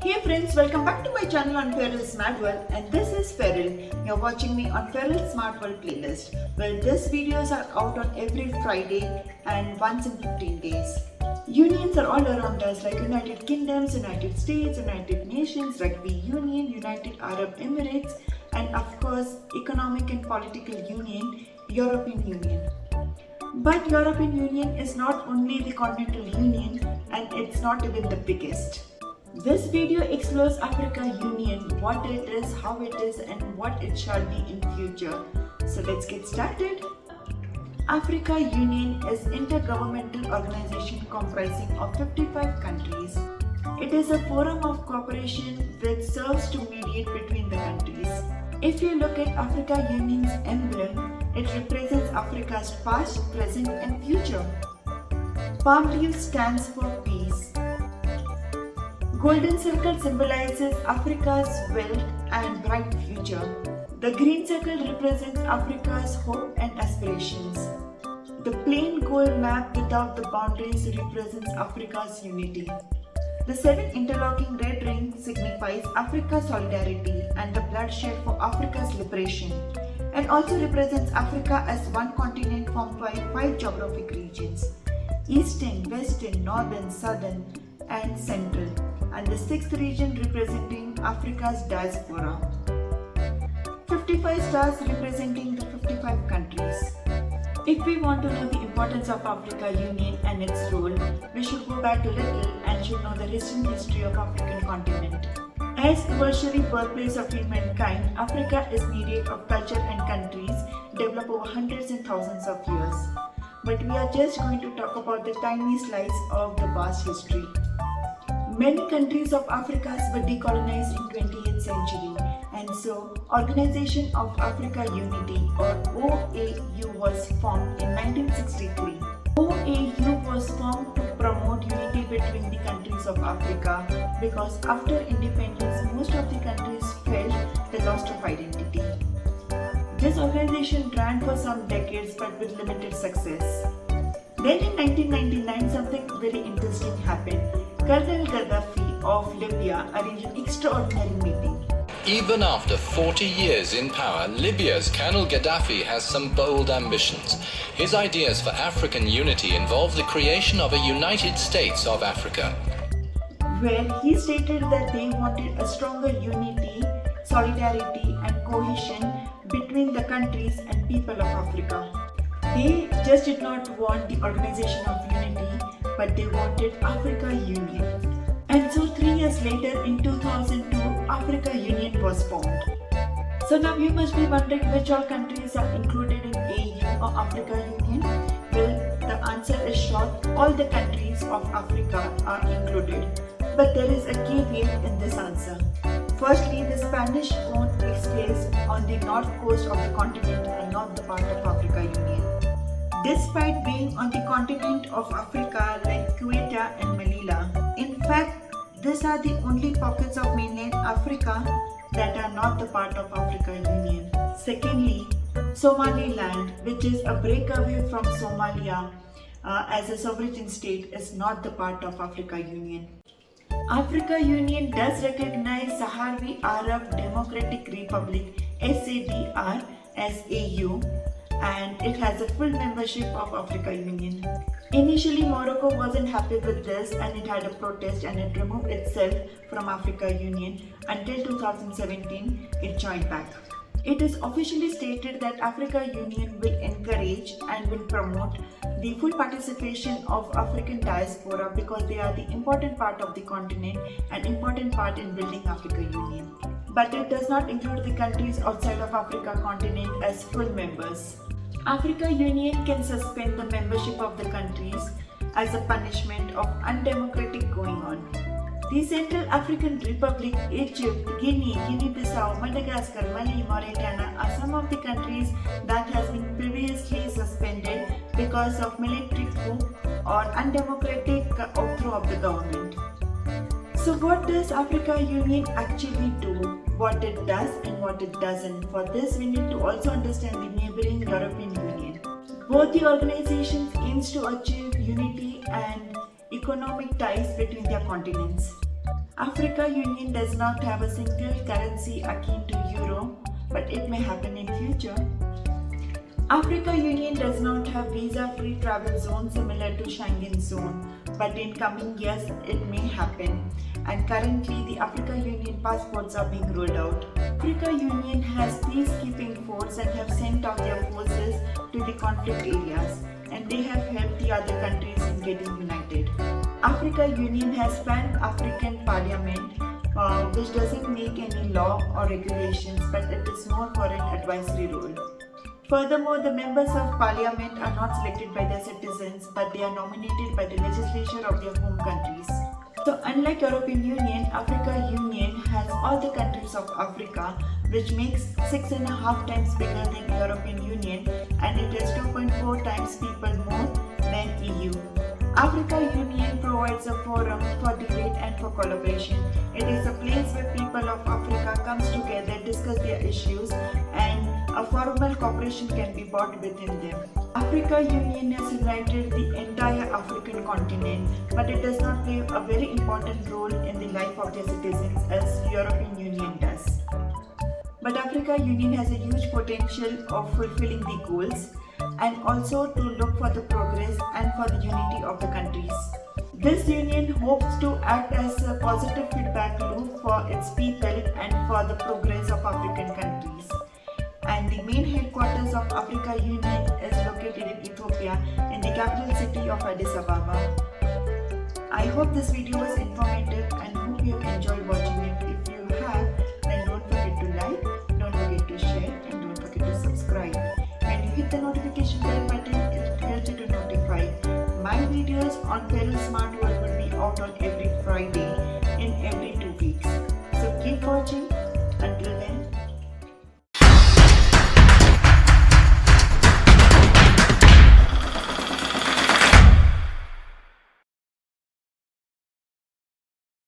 Hey friends, welcome back to my channel on Ferils Smart World, and this is Feril. You're watching me on Ferils Smart World playlist. Well, these videos are out on every Friday and once in 15 days. Unions are all around us like United Kingdoms, United States, United Nations, Rugby Union, United Arab Emirates, and of course Economic and Political Union, European Union. But European Union is not only the continental union, and it's not even the biggest. This video explores Africa Union, what it is, how it is, and what it shall be in future. So let's get started. Africa Union is an intergovernmental organization comprising of 55 countries. It is a forum of cooperation which serves to mediate between the countries. If you look at Africa Union's emblem, it represents Africa's past, present, and future. Palm leaf stands for peace. Golden circle symbolizes Africa's wealth and bright future. The green circle represents Africa's hope and aspirations. The plain gold map without the boundaries represents Africa's unity. The 7 interlocking red rings signifies Africa's solidarity and the bloodshed for Africa's liberation, and also represents Africa as one continent formed by 5 geographic regions: Eastern, Western, Northern, Southern, and Central, and the 6th region representing Africa's diaspora. 55 stars representing the 55 countries. If we want to know the importance of Africa Union and its role, we should go back a little and should know the recent history of African continent. As eventually birthplace of humankind, Africa is myriad of culture and countries developed over hundreds and thousands of years. But we are just going to talk about the tiny slice of the vast history. Many countries of Africa were decolonized in 20th century, and so Organization of Africa Unity or OAU was formed in 1963. OAU was formed to promote unity between the countries of Africa because after independence most of the countries felt the loss of identity. This organization ran for some decades but with limited success. Then in 1999 something very interesting happened. Colonel Gaddafi of Libya arranged an extraordinary meeting. Even after 40 years in power, Libya's Colonel Gaddafi has some bold ambitions. His ideas for African unity involve the creation of a United States of Africa, where he stated that they wanted a stronger unity, solidarity, and cohesion between the countries and people of Africa. They just did not want the Organization of Unity, but they wanted Africa Union. And so 3 years later, in 2002, Africa Union was formed. So now you must be wondering which all countries are included in AU or Africa Union. Well, the answer is short, all the countries of Africa are included. But there is a caveat in this answer. Firstly, the Spanish own exclaves on the north coast of the continent are not the part of Africa Union. Despite being on the continent of Africa like Quetta and Melilla, in fact, these are the only pockets of mainland Africa that are not the part of Africa Union. Secondly, Somaliland, which is a breakaway from Somalia as a sovereign state, is not the part of Africa Union. Africa Union does recognize Sahrawi Arab Democratic Republic (SADR) as AU, and it has a full membership of Africa Union. Initially, Morocco wasn't happy with this and it had a protest and it removed itself from Africa Union until 2017 it joined back. It is officially stated that Africa Union will encourage and will promote the full participation of African diaspora because they are the important part of the continent and important part in building Africa Union. But it does not include the countries outside of Africa continent as full members. Africa Union can suspend the membership of the countries as a punishment of undemocratic going on. The Central African Republic, Egypt, Guinea, Guinea-Bissau, Madagascar, Mali, Mauritania are some of the countries that has been previously suspended because of military coup or undemocratic overthrow of the government. So what does Africa Union actually do? What it does and what it doesn't. For this we need to also understand the neighboring European Union. Both the organizations aims to achieve unity and economic ties between their continents. Africa Union does not have a single currency akin to euro, but it may happen in future. Africa Union does not have visa-free travel zone similar to Schengen zone, but in coming years it may happen. And currently the Africa Union passports are being rolled out. Africa Union has peacekeeping force and have sent out their forces to the conflict areas, and they have helped the other countries in getting united. Africa Union has Pan-African Parliament, which doesn't make any law or regulations, but it is more for an advisory role. Furthermore, the members of parliament are not selected by their citizens, but they are nominated by the legislature of their home countries. So unlike European Union, Africa Union has all the countries of Africa, which makes 6.5 times bigger than European Union, and it is 2.4 times people more than EU. Africa Union provides a forum for debate and for collaboration. It is a place where people of Africa comes together, discuss their issues, and a formal cooperation can be brought within them. Africa Union has united the entire African continent, but it does not play a very important role in the life of their citizens as European Union does. But Africa Union has a huge potential of fulfilling the goals and also to look for the progress and for the unity of the countries. This union hopes to act as a positive feedback loop for its people and for the progress of African countries. And the main headquarters of Africa Union is located in Ethiopia, in the capital city of Addis Ababa. I hope this video was informative and hope you have enjoyed watching it. If you have, then don't forget to like, don't forget to share, and don't forget to subscribe. When you hit the notification bell button, it helps you to notify. My videos on Ferils Smart World will be out on every Friday in every 2 weeks.